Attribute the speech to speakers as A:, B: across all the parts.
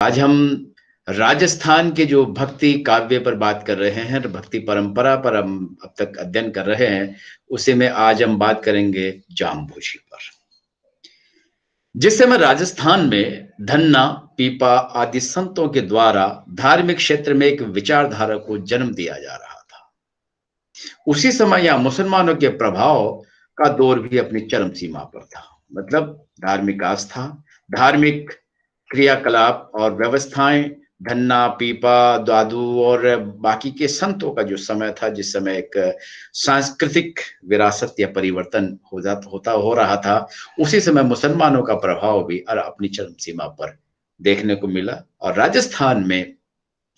A: आज हम राजस्थान के जो भक्ति काव्य पर बात कर रहे हैं, भक्ति परंपरा पर हम अब तक अध्ययन कर रहे हैं, उसी में आज हम बात करेंगे जाम्बोजी पर। जिस समय राजस्थान में धन्ना, पीपा आदि संतों के द्वारा धार्मिक क्षेत्र में एक विचारधारा को जन्म दिया जा रहा था, उसी समय यहां मुसलमानों के प्रभाव का दौर भी अपनी चरम सीमा पर था। मतलब धार्मिक आस्था, धार्मिक क्रियाकलाप और व्यवस्थाएं, धन्ना, पीपा, दादू और बाकी के संतों का जो समय था, जिस समय एक सांस्कृतिक विरासत या परिवर्तन हो रहा था, उसी समय मुसलमानों का प्रभाव भी अपनी चरम सीमा पर देखने को मिला। और राजस्थान में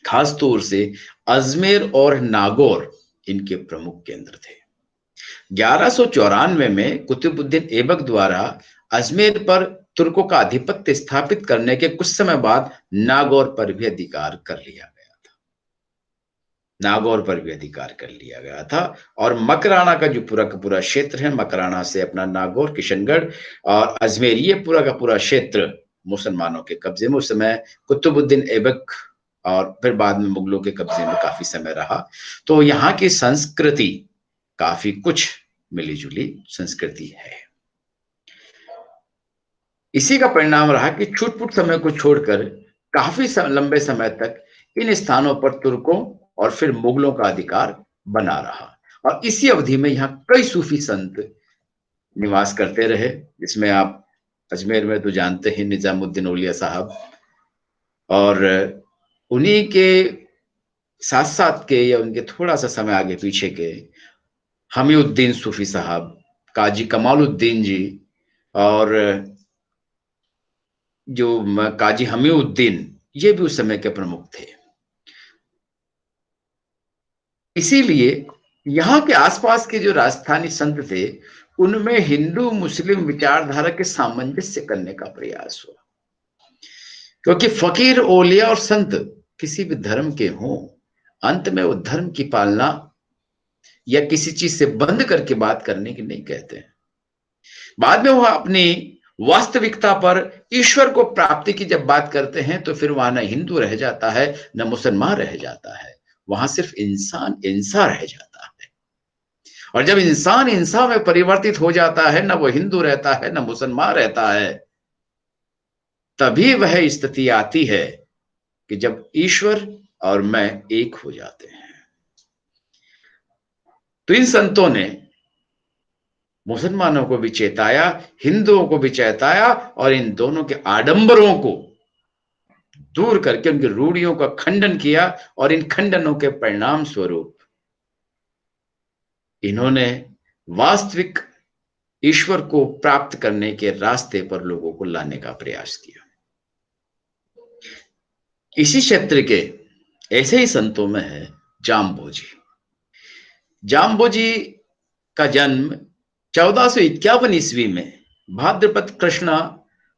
A: खास तौर से अजमेर और नागौर इनके प्रमुख केंद्र थे। 1194 में कुतुबुद्दीन ऐबक द्वारा अजमेर पर तुर्कों का आधिपत्य स्थापित करने के कुछ समय बाद नागौर पर भी अधिकार कर लिया गया था। नागौर पर भी अधिकार कर लिया गया था और मकराना का जो पूरा का पूरा क्षेत्र है, मकराना से अपना नागौर, किशनगढ़ और अजमेर, ये पूरा का पूरा क्षेत्र मुसलमानों के कब्जे में उस समय कुतुबुद्दीन ऐबक और फिर बाद में मुगलों के कब्जे में काफी समय रहा। तो यहाँ की संस्कृति काफी कुछ मिली जुली संस्कृति है। इसी का परिणाम रहा कि छूट-फूट समय को छोड़कर काफी लंबे समय तक इन स्थानों पर तुर्कों और फिर मुगलों का अधिकार बना रहा। और इसी अवधि में यहाँ कई सूफी संत निवास करते रहे, जिसमें आप अजमेर में तो जानते हैं निजामुद्दीन औलिया साहब, और उन्हीं के साथ साथ के या उनके थोड़ा सा समय आगे पीछे के हमीउद्दीन सूफी साहब, काजी कमालुद्दीन जी, और जो काजी हमीउद्दीन, ये भी उस समय के प्रमुख थे। इसीलिए यहाँ के आसपास के जो राजस्थानी संत थे, उनमें हिंदू मुस्लिम विचारधारा के सामंजस्य करने का प्रयास हुआ, क्योंकि फकीर, औलिया और संत किसी भी धर्म के हों, अंत में वो धर्म की पालना या किसी चीज से बंद करके बात करने की नहीं कहते हैं। बाद में वह अपनी वास्तविकता पर ईश्वर को प्राप्ति की जब बात करते हैं, तो फिर वहां न हिंदू रह जाता है न मुसलमान रह जाता है, वहां सिर्फ इंसान इंसान रह जाता है। और जब इंसान इंसान में परिवर्तित हो जाता है, न वो हिंदू रहता है न मुसलमान रहता है, तभी वह स्थिति आती है कि जब ईश्वर और मैं एक हो जाते हैं। तो इन संतों ने मुसलमानों को भी चेताया, हिंदुओं को भी चेताया, और इन दोनों के आडंबरों को दूर करके उनकी रूढ़ियों का खंडन किया। और इन खंडनों के परिणाम स्वरूप इन्होंने वास्तविक ईश्वर को प्राप्त करने के रास्ते पर लोगों को लाने का प्रयास किया। इसी क्षेत्र के ऐसे ही संतों में है जाम्बोजी। जाम्बोजी का जन्म 1451 ईस्वी में भाद्रपद कृष्णा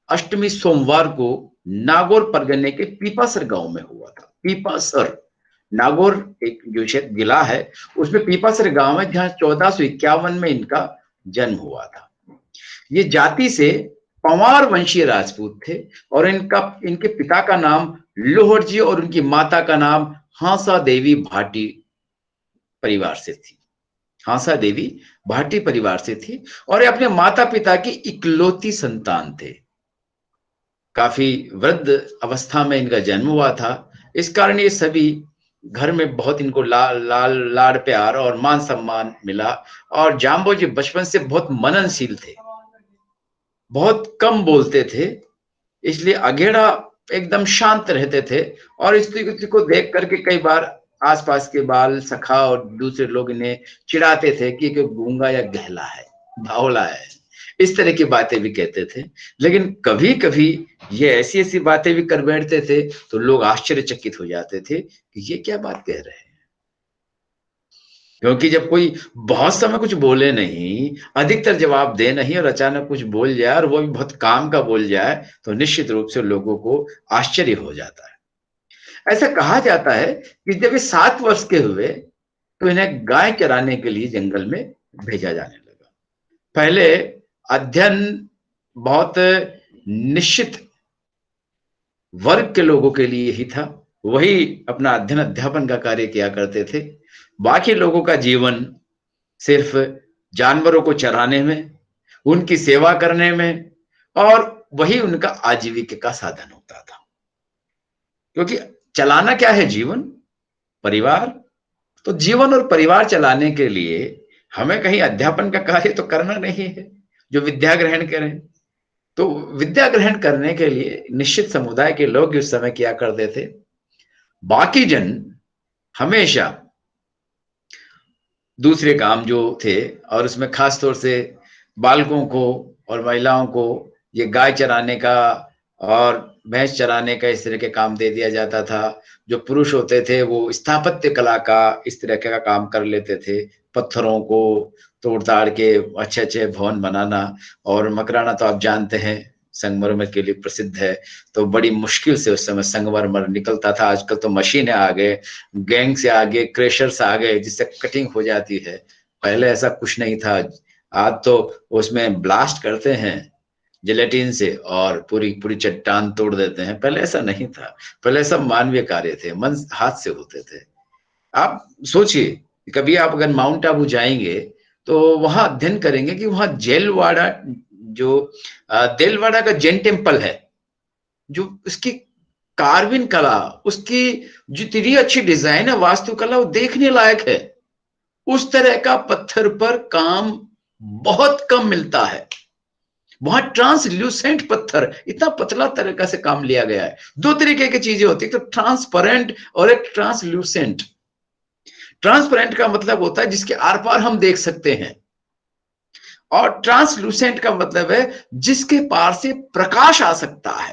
A: अष्टमी सोमवार को नागौर परगने के पीपासर गांव में हुआ था। पीपासर, नागौर एक जो जिला है, उसमें पीपासर गांव है, जहां 1451 में इनका जन्म हुआ था। ये जाति से पंवार वंशीय राजपूत थे, और इनके पिता का नाम लोहर जी और उनकी माता का नाम हांसा देवी भाटी परिवार से थी। हांसा देवी भाटी परिवार से थी और ये अपने माता पिता की इकलौती संतान थे। काफी वृद्ध अवस्था में इनका जन्म हुआ था, इस कारण ये सभी घर में बहुत इनको लाड़ प्यार और मान सम्मान मिला। और जाम्बोजी बचपन से बहुत मननशील थे, बहुत कम बोलते थे, इसलिए अगेड़ा एकदम शांत रहते थे। और इस स्थिति को देख करके कई बार आसपास के बाल सखा और दूसरे लोग इन्हें चिढ़ाते थे कि गूंगा या गहला है, बावला है, इस तरह की बातें भी कहते थे। लेकिन कभी कभी ये ऐसी ऐसी बातें भी कर बैठते थे तो लोग आश्चर्यचकित हो जाते थे कि ये क्या बात कह रहे हैं। क्योंकि जब कोई बहुत समय कुछ बोले नहीं, अधिकतर जवाब दे नहीं, और अचानक कुछ बोल जाए और वो भी बहुत काम का बोल जाए, तो निश्चित रूप से लोगों को आश्चर्य हो जाता है। ऐसा कहा जाता है कि जब ये 7 वर्ष के हुए तो इन्हें गाय चराने के लिए जंगल में भेजा जाने लगा। पहले अध्ययन बहुत निश्चित वर्ग के लोगों के लिए ही था। वही अपना अध्ययन अध्यापन का कार्य किया करते थे। बाकी लोगों का जीवन सिर्फ जानवरों को चराने में, उनकी सेवा करने में, और वही उनका आजीविका का साधन होता था। क्योंकि चलाना क्या है? जीवन, परिवार। तो जीवन और परिवार चलाने के लिए हमें कहीं अध्यापन का कार्य तो करना नहीं है जो विद्या ग्रहण करें। तो विद्या ग्रहण करने के लिए निश्चित समुदाय के लोग उस समय किया करते थे। बाकी जन हमेशा दूसरे काम जो थे, और उसमें खास तौर से बालकों को और महिलाओं को ये गाय चराने का और भैंस चराने का इस तरह के काम दे दिया जाता था। जो पुरुष होते थे वो स्थापत्य कला का इस तरह का काम कर लेते थे, पत्थरों को तोड़ ताड़ के अच्छे अच्छे भवन बनाना। और मकराना तो आप जानते हैं संगमरमर के लिए प्रसिद्ध है। तो बड़ी मुश्किल से उस समय संगमरमर निकलता था। आजकल तो मशीनें आ गए, गैंग से आ गए, क्रेशर्स आ गए, जिससे कटिंग हो जाती है। पहले ऐसा कुछ नहीं था। आज तो उसमें ब्लास्ट करते हैं जिलेटिन से और पूरी पूरी चट्टान तोड़ देते हैं। पहले ऐसा नहीं था। पहले सब मानवीय कार्य थे, मन हाथ से होते थे। आप सोचिए, कभी आप अगर माउंट आबू जाएंगे तो वहां अध्ययन करेंगे कि वहां जेलवाड़ा जो देलवाड़ा का जैन टेम्पल है, जो उसकी कार्विन कला, उसकी जितनी अच्छी डिजाइन है, वास्तुकला, वो देखने लायक है। उस तरह का पत्थर पर काम बहुत कम मिलता है। वहां ट्रांसल्यूसेंट पत्थर, इतना पतला तरीका से काम लिया गया है। दो तरीके की चीजें होती है, तो ट्रांसपेरेंट और एक ट्रांसल्यूसेंट। ट्रांसपेरेंट का मतलब होता है जिसके आर पार हम देख सकते हैं, और ट्रांसलूसेंट का मतलब है जिसके पार से प्रकाश आ सकता है।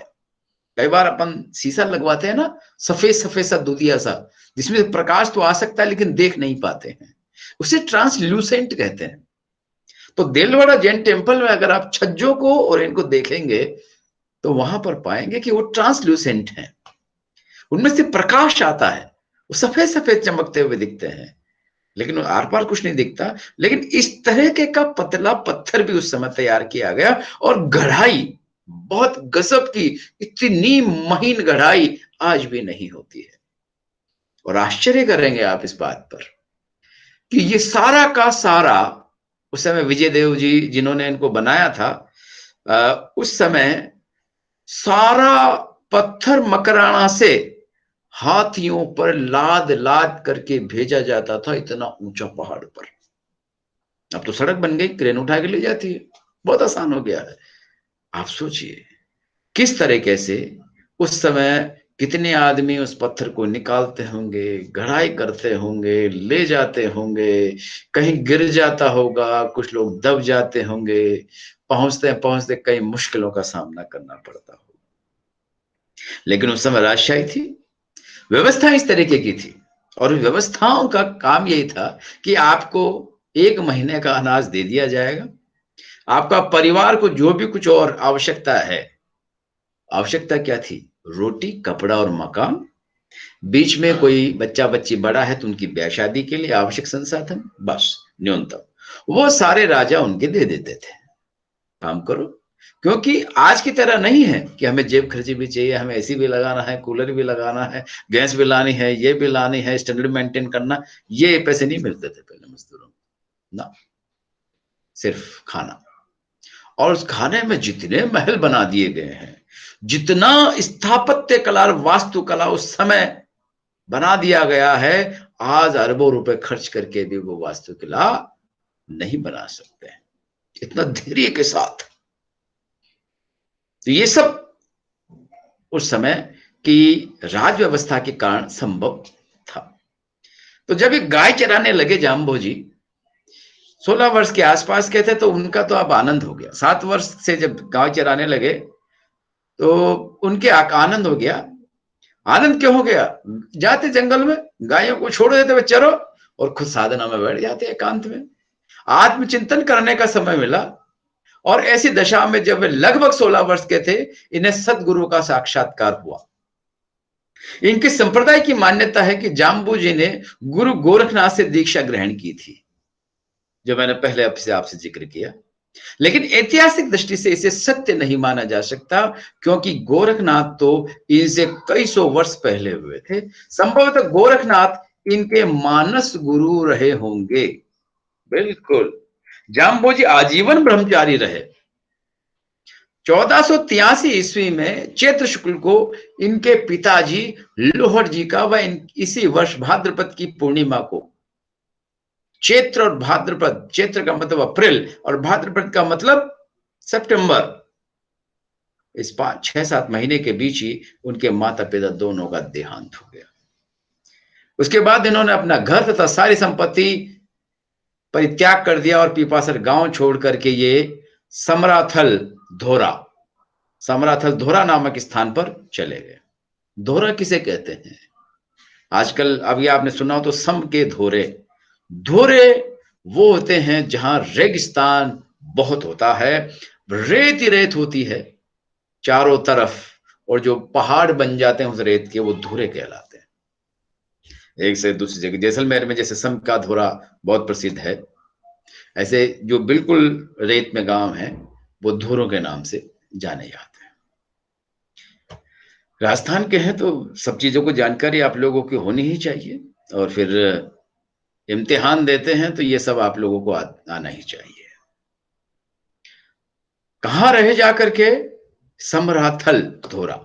A: कई बार अपन शीशा लगवाते हैं ना, सफेद सफेद सा दूधिया सा, जिसमें प्रकाश तो आ सकता है लेकिन देख नहीं पाते हैं, उसे ट्रांसल्यूसेंट कहते हैं। तो देलवाड़ा जैन टेम्पल में अगर आप छज्जों को और इनको देखेंगे तो वहां पर पाएंगे कि वो ट्रांसल्यूसेंट है, उनमें से प्रकाश आता है, वो सफेद सफेद चमकते हुए दिखते हैं, लेकिन आर पार कुछ नहीं दिखता। लेकिन इस तरह के का पतला पत्थर भी उस समय तैयार किया गया, और गढ़ाई बहुत गजब की, इतनी महीन गढ़ाई आज भी नहीं होती है। और आश्चर्य करेंगे आप इस बात पर कि ये सारा का सारा उस समय विजय देव जी जिन्होंने इनको बनाया था, उस समय सारा पत्थर मकराना से हाथियों पर लाद लाद करके भेजा जाता था, इतना ऊंचा पहाड़ पर। अब तो सड़क बन गई, क्रेन उठा के ले जाती है, बहुत आसान हो गया है। आप सोचिए किस तरीके से उस समय कितने आदमी उस पत्थर को निकालते होंगे, गढ़ाई करते होंगे, ले जाते होंगे, कहीं गिर जाता होगा, कुछ लोग दब जाते होंगे, पहुंचते पहुंचते कई मुश्किलों का सामना करना पड़ता होगा। लेकिन उस समय राजशाही थी, व्यवस्था इस तरीके की थी, और व्यवस्थाओं का काम यही था कि आपको 1 महीने का अनाज दे दिया जाएगा, आपका परिवार को जो भी कुछ और आवश्यकता है। आवश्यकता क्या थी? रोटी, कपड़ा और मकान। बीच में कोई बच्चा बच्ची बड़ा है तो उनकी ब्याह शादी के लिए आवश्यक संसाधन, बस न्यूनतम वो सारे राजा उनके दे देते थे। काम करो। क्योंकि आज की तरह नहीं है कि हमें जेब खर्ची भी चाहिए, हमें एसी भी लगाना है, कूलर भी लगाना है, गैस भी लानी है, ये भी लानी है, स्टैंडर्ड मेंटेन करना। ये पैसे नहीं मिलते थे पहले मजदूरों को ना, सिर्फ खाना। और उस खाने में जितने महल बना दिए गए हैं, जितना स्थापत्य कला और वास्तुकला उस समय बना दिया गया है, आज अरबों रुपए खर्च करके भी वो वास्तुकला नहीं बना सकते हैं इतना धैर्य के साथ। तो ये सब उस समय की राज व्यवस्था के कारण संभव था। तो जब एक गाय चराने लगे जाम्बोजी, 16 वर्ष के आसपास के थे, तो उनका तो अब आनंद हो गया। 7 वर्ष से जब गाय चराने लगे तो उनके आनंद हो गया। आनंद क्यों हो गया? जाते जंगल में गायों को छोड़ देते हुए चरो, और खुद साधना में बैठ जाते एकांत में, आत्मचिंतन करने का समय मिला। और ऐसी दशा में जब वे लगभग 16 वर्ष के थे, इन्हें सदगुरु का साक्षात्कार हुआ। इनके संप्रदाय की मान्यता है कि जाम्बू जी ने गुरु गोरखनाथ से दीक्षा ग्रहण की थी, जो मैंने पहले आपसे जिक्र किया। लेकिन ऐतिहासिक दृष्टि से इसे सत्य नहीं माना जा सकता, क्योंकि गोरखनाथ तो इनसे कई सौ वर्ष पहले हुए थे। संभवतः गोरखनाथ इनके मानस गुरु रहे होंगे। बिल्कुल, जाम्बोजी आजीवन ब्रह्मचारी रहे। 1483 ईस्वी में चैत्र शुक्ल को इनके पिताजी लोहड़ जी का व इसी वर्ष भाद्रपद की पूर्णिमा को, चैत्र और भाद्रपद, चैत्र का मतलब अप्रैल और भाद्रपद का मतलब सितंबर, इस 6-7 महीने के बीच ही उनके माता पिता दोनों का देहांत हो गया। उसके बाद इन्होंने अपना घर तथा सारी संपत्ति परित्याग कर दिया और पीपासर गांव छोड़ करके ये समराथल धोरा, समराथल धोरा नामक स्थान पर चले गए। धोरा किसे कहते हैं? आजकल अभी आपने सुना हो तो सम के धोरे, धोरे वो होते हैं जहां रेगिस्तान बहुत होता है, रेत ही रेत होती है चारों तरफ, और जो पहाड़ बन जाते हैं उस रेत के, वो धोरे कहलाते हैं। एक से दूसरी जगह, जैसलमेर में जैसे सम का धोरा बहुत प्रसिद्ध है, ऐसे जो बिल्कुल रेत में गांव हैं वो धोरों के नाम से जाने जाते हैं। राजस्थान के हैं तो सब चीजों को जानकारी आप लोगों की होनी ही चाहिए, और फिर इम्तिहान देते हैं तो ये सब आप लोगों को आना ही चाहिए। कहां रहे जाकर के? समराथल धोरा।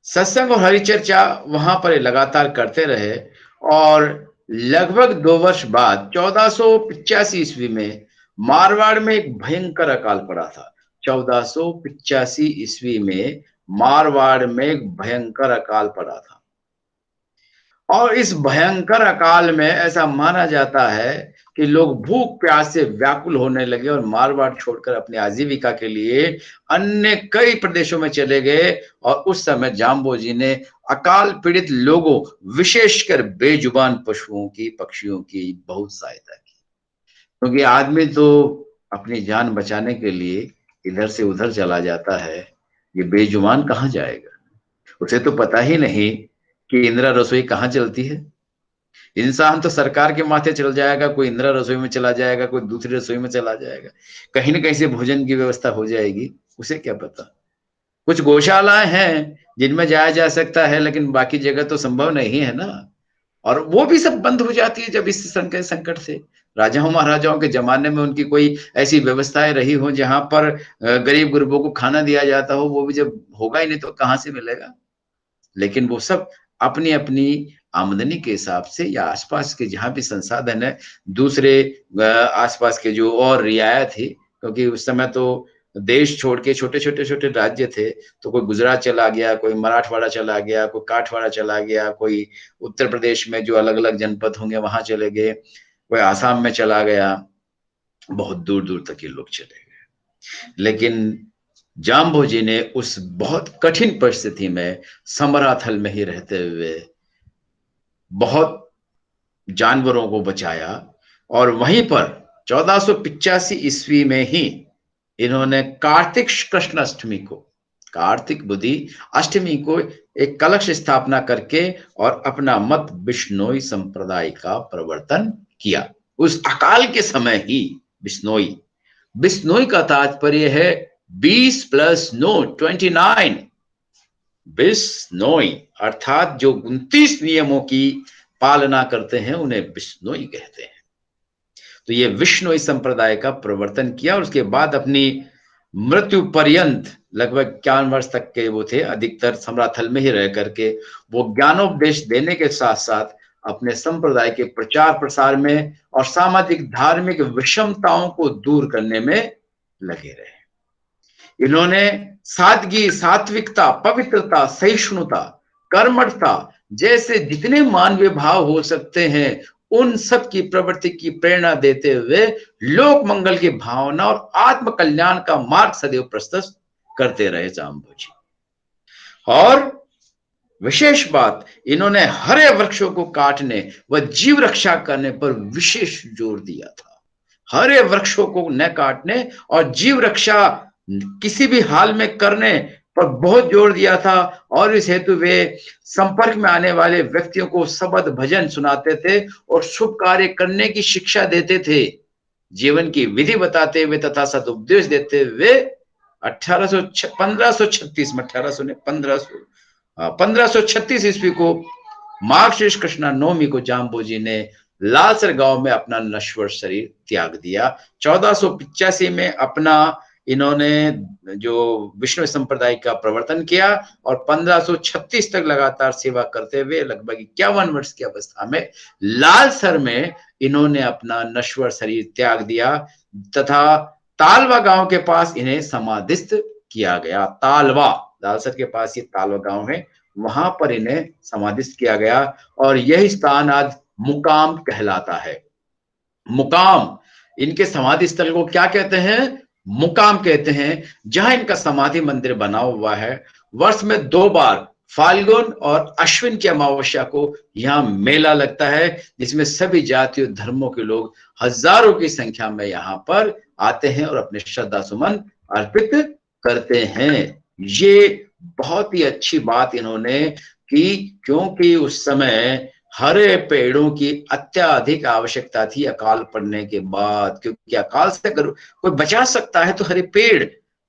A: सत्संग और हरिचर्चा वहां पर लगातार करते रहे, और लगभग 2 वर्ष बाद 1485 ईस्वी में मारवाड़ में एक भयंकर अकाल पड़ा था। 1485 ईस्वी में मारवाड़ में एक भयंकर अकाल पड़ा था, और इस भयंकर अकाल में ऐसा माना जाता है कि लोग भूख प्यास से व्याकुल होने लगे और मारवाड़ छोड़कर अपनी आजीविका के लिए अन्य कई प्रदेशों में चले गए। और उस समय जाम्बोजी ने अकाल पीड़ित लोगों, विशेषकर बेजुबान पशुओं की, पक्षियों की बहुत सहायता की, क्योंकि आदमी तो अपनी जान बचाने के लिए इधर से उधर चला जाता है, ये बेजुबान कहाँ जाएगा? उसे तो पता ही नहीं कि इंदिरा रसोई कहाँ चलती है। इंसान तो सरकार के माथे चल जाएगा, कोई इंदिरा रसोई में चला जाएगा, कोई दूसरी रसोई में चला जाएगा, कहीं ना कहीं से भोजन की व्यवस्था हो जाएगी, उसे क्या पता। कुछ गौशालाएं हैं जिनमें जाया जा सकता है, लेकिन बाकी जगह तो संभव नहीं है ना। और वो भी सब बंद हो जाती है जब इस संकट से। राजाओं महाराजाओं के जमाने में उनकी कोई ऐसी व्यवस्थाएं रही हो जहां पर गरीब गुरबों को खाना दिया जाता हो, वो भी जब होगा ही नहीं तो कहां से मिलेगा। लेकिन वो सब अपनी अपनी आमदनी के हिसाब से या आसपास के जहां भी संसाधन है, दूसरे आसपास के जो और रियायत थी, क्योंकि उस समय तो देश छोड़ के छोटे छोटे छोटे राज्य थे, तो कोई गुजरात चला गया, कोई मराठवाड़ा चला गया, कोई काठवाड़ा चला गया, कोई उत्तर प्रदेश में जो अलग अलग जनपद होंगे वहां चले गए, कोई आसाम में चला गया, बहुत दूर दूर तक ये लोग चले गए। लेकिन जाम्बोजी ने उस बहुत कठिन परिस्थिति में समराथल में ही रहते हुए बहुत जानवरों को बचाया, और वहीं पर 1485 ईस्वी में ही इन्होंने कार्तिक कृष्ण अष्टमी को, कार्तिक बुद्धि अष्टमी को एक कलश स्थापना करके और अपना मत बिश्नोई संप्रदाय का प्रवर्तन किया। उस अकाल के समय ही बिश्नोई, बिश्नोई का तात्पर्य है 20 + 9 29, बिश्नोई अर्थात जो 29 नियमों की पालना करते हैं उन्हें बिश्नोई कहते हैं। तो ये विश्नोई संप्रदाय का प्रवर्तन किया, और उसके बाद अपनी मृत्यु पर्यंत लगभग 51 वर्ष तक के वो थे, अधिकतर समराथल में ही रह करके वो ज्ञानोपदेश देने के साथ साथ अपने संप्रदाय के प्रचार प्रसार में और सामाजिक धार्मिक विषमताओं को दूर करने में लगे रहे। इन्होंने सादगी, सात्विकता, पवित्रता, सहिष्णुता, कर्मठता जैसे जितने मानवीय भाव हो सकते हैं उन सब की प्रवृत्ति की प्रेरणा देते हुए लोक मंगल की भावना और आत्म कल्याण का मार्ग सदैव प्रस्तुत करते रहे जाम्बोजी। और विशेष बात, इन्होंने हरे वृक्षों को काटने व जीव रक्षा करने पर विशेष जोर दिया था। हरे वृक्षों को न काटने और जीव रक्षा किसी भी हाल में करने पर बहुत जोर दिया था, और इस हेतु वे संपर्क में आने वाले व्यक्तियों को शबद भजन सुनाते थे और शुभ कार्य करने की शिक्षा देते थे। जीवन की विधि बताते हुए तथा सदुपदेश देते हुए 1536 में 1800 ने 1536 ईस्वी को मार्गशीर्ष कृष्णा नवमी को जाम्बोजी ने लालसर गांव में अपना नश्वर शरीर त्याग दिया। 1485 में अपना इन्होंने जो विष्णु संप्रदाय का प्रवर्तन किया और 1536 तक लगातार सेवा करते हुए लगभग 51 वर्ष की अवस्था में लालसर में इन्होंने अपना नश्वर शरीर त्याग दिया तथा तालवा गांव के पास इन्हें समाधिस्थ किया गया। तालवा, लालसर के पास ये तालवा गांव है, वहां पर इन्हें समाधिस्थ किया गया और यही स्थान आज मुकाम कहलाता है। मुकाम, इनके समाधि स्थल को क्या कहते हैं? मुकाम कहते हैं, जहां इनका समाधि मंदिर बना हुआ है। वर्ष में 2 बार फाल्गुन और अश्विन की अमावस्या को यहाँ मेला लगता है, जिसमें सभी जातियों धर्मों के लोग हजारों की संख्या में यहाँ पर आते हैं और अपने श्रद्धा सुमन अर्पित करते हैं। ये बहुत ही अच्छी बात इन्होंने की, क्योंकि उस समय हरे पेड़ों की अत्याधिक आवश्यकता थी अकाल पड़ने के बाद, क्योंकि अकाल से अगर कोई बचा सकता है तो हरे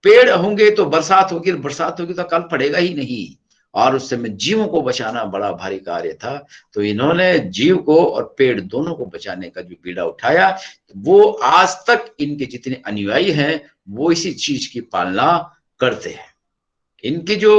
A: पेड़ होंगे तो बरसात होगी, बरसात होगी तो अकाल पड़ेगा ही नहीं। और उस समय जीवों को बचाना बड़ा भारी कार्य था, तो इन्होंने जीव को और पेड़ दोनों को बचाने का जो बीड़ा उठाया, वो आज तक इनके जितने अनुयायी हैं वो इसी चीज की पालना करते हैं। इनकी जो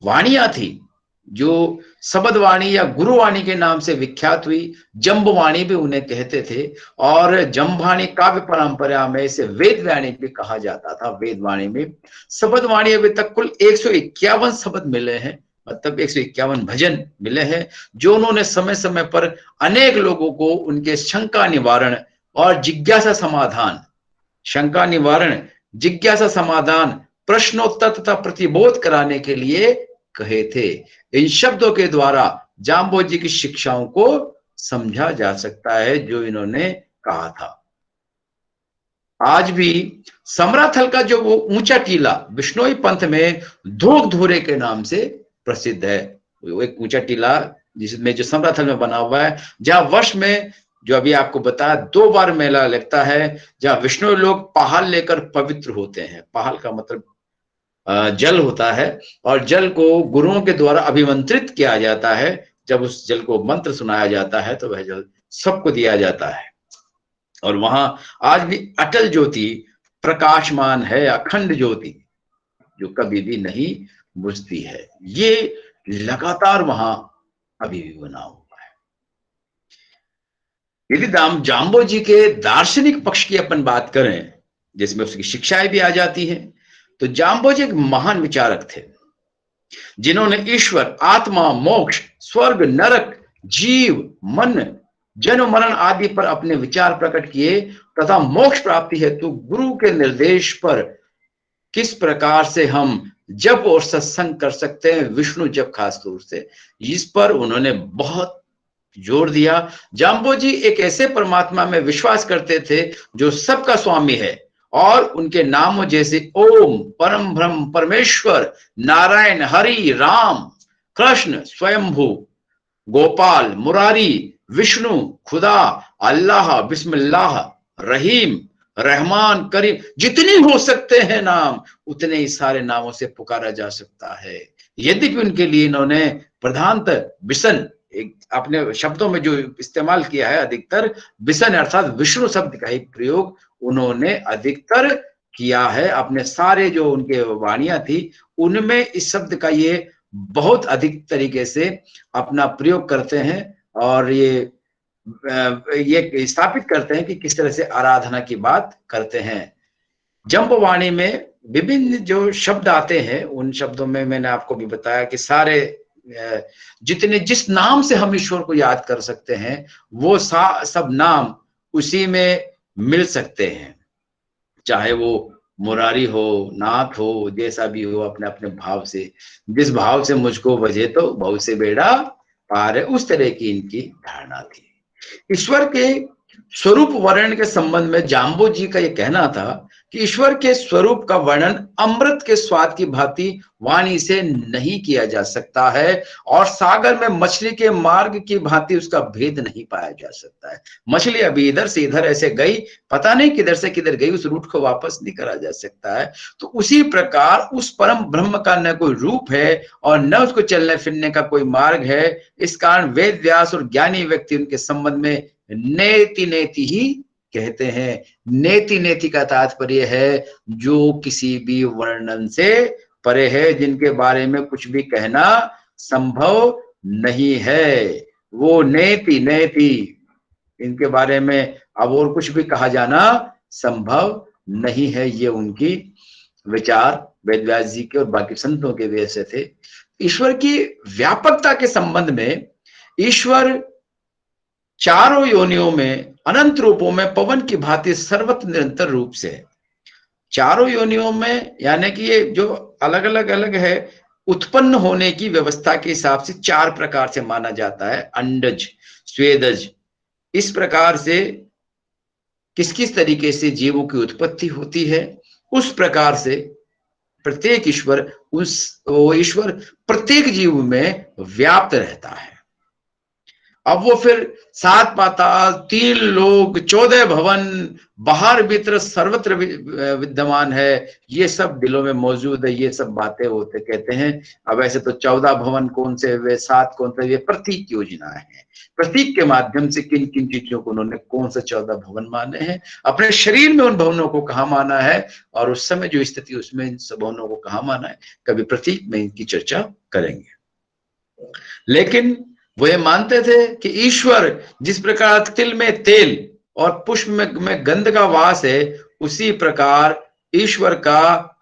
A: वाणियां थी, जो शबदवाणी या गुरुवाणी के नाम से विख्यात हुई, जम्बवाणी भी उन्हें कहते थे, और जम्भाणी काव्य परंपरा में इसे वेदवाणी भी कहा जाता था। वेदवाणी में शबदवाणी अभी तक कुल 151 शब्द मिले हैं, मतलब 151 भजन मिले हैं, जो उन्होंने समय समय पर अनेक लोगों को उनके शंका निवारण और जिज्ञासा समाधान, शंका निवारण, जिज्ञासा समाधान, प्रश्नोत्तर तथा प्रतिबोध कराने के लिए कहे थे। इन शब्दों के द्वारा जाम्बोजी की शिक्षाओं को समझा जा सकता है जो इन्होंने कहा था। आज भी समराथल का जो वो ऊंचा टीला बिश्नोई पंथ में धोकधुरे के नाम से प्रसिद्ध है। वो एक ऊंचा टीला जिसमें जो समराथल में बना हुआ है, जहां वर्ष में, जो अभी आपको बताया, 2 बार मेला लगता है, जहां विष्णु लोग पहाल लेकर पवित्र होते हैं। पहाल का मतलब जल होता है, और जल को गुरुओं के द्वारा अभिमंत्रित किया जाता है। जब उस जल को मंत्र सुनाया जाता है तो वह जल सबको दिया जाता है। और वहां आज भी अटल ज्योति प्रकाशमान है, अखंड ज्योति जो कभी भी नहीं बुझती है। ये लगातार वहां अभी भी बना हुआ है। यदि जाम्बोजी के दार्शनिक पक्ष की अपन बात करें, जिसमें उसकी शिक्षाएं भी आ जाती हैं, तो जाम्बोजी एक महान विचारक थे, जिन्होंने ईश्वर, आत्मा, मोक्ष, स्वर्ग, नरक, जीव, मन, जन्म मरण आदि पर अपने विचार प्रकट किए तथा मोक्ष प्राप्ति हेतु गुरु के निर्देश पर किस प्रकार से हम जप और सत्संग कर सकते हैं, विष्णु जप खास तौर से, इस पर उन्होंने बहुत जोर दिया। जाम्बोजी एक ऐसे परमात्मा में विश्वास करते थे जो सबका स्वामी है, और उनके नामों जैसे ओम, परम ब्रह्म, परमेश्वर, नारायण, हरि, राम, कृष्ण, स्वयंभू, गोपाल, मुरारी, विष्णु, खुदा, अल्लाह, बिस्मिल्लाह, रहीम, रहमान, करीम, जितने हो सकते हैं नाम, उतने ही सारे नामों से पुकारा जा सकता है। यद्यपि उनके लिए इन्होंने प्रधानतः बिसन, अपने शब्दों में जो इस्तेमाल किया है, अधिकतर बिसन अर्थात विष्णु शब्द का ही प्रयोग उन्होंने अधिकतर किया है। अपने सारे जो उनके वाणियां थी उनमें इस शब्द का ये बहुत अधिक तरीके से अपना प्रयोग करते हैं, और ये स्थापित करते हैं कि किस तरह से आराधना की बात करते हैं। जम्बवाणी में विभिन्न जो शब्द आते हैं, उन शब्दों में मैंने आपको भी बताया कि सारे जितने जिस नाम से हम ईश्वर को याद कर सकते हैं, वो सब नाम उसी में मिल सकते हैं, चाहे वो मुरारी हो, नाथ हो, जैसा भी हो, अपने अपने भाव से, जिस भाव से मुझको बजे तो भाव से बेड़ा पार है, उस तरह की इनकी धारणा थी। ईश्वर के स्वरूप वर्णन के संबंध में जाम्बोजी का यह कहना था कि ईश्वर के स्वरूप का वर्णन अमृत के स्वाद की भांति वाणी से नहीं किया जा सकता है, और सागर में मछली के मार्ग की भांति उसका भेद नहीं पाया जा सकता है। मछली अभी इधर से इधर ऐसे गई, पता नहीं किधर से किधर गई, उस रूट को वापस नहीं करा जा सकता है। तो उसी प्रकार उस परम ब्रह्म का न कोई रूप है और न उसको चलने फिरने का कोई मार्ग है। इस कारण वेद व्यास और ज्ञानी व्यक्ति उनके संबंध में नेति नेति ही कहते हैं। नेति नेति का तात्पर्य है जो किसी भी वर्णन से परे है, जिनके बारे में कुछ भी कहना संभव नहीं है, वो नेति नेति, इनके बारे में अब और कुछ भी कहा जाना संभव नहीं है। ये उनकी विचार वेदव्यास जी के और बाकी संतों के वे से थे। ईश्वर की व्यापकता के संबंध में ईश्वर चारों योनियों में अनंत रूपों में पवन की भांति सर्वत्र निरंतर रूप से है। चारों योनियों में यानी कि ये जो अलग अलग है, उत्पन्न होने की व्यवस्था के हिसाब से चार प्रकार से माना जाता है। अंडज, स्वेदज, इस प्रकार से किस किस तरीके से जीवों की उत्पत्ति होती है, उस प्रकार से प्रत्येक ईश्वर वो ईश्वर प्रत्येक जीव में व्याप्त रहता है। अब वो फिर 7 पाताल, 3 लोक, 14 भवन, बाहर भीतर सर्वत्र विद्यमान है, ये सब दिलों में मौजूद है। ये सब बातें होते कहते हैं। अब ऐसे तो 14 भवन कौन से हुए, 7 कौन से हुए, प्रतीक योजना है। प्रतीक के माध्यम से किन किन चीजों को उन्होंने कौन सा 14 भवन माने हैं, अपने शरीर में उन भवनों को कहाँ माना है, और उस समय जो स्थिति उसमें इन सब भवनों को कहाँ माना है, कभी प्रतीक में इनकी चर्चा करेंगे। लेकिन वो ये मानते थे कि ईश्वर जिस प्रकार तिल में तेल और पुष्प में गंध का वास है, उसी प्रकार ईश्वर का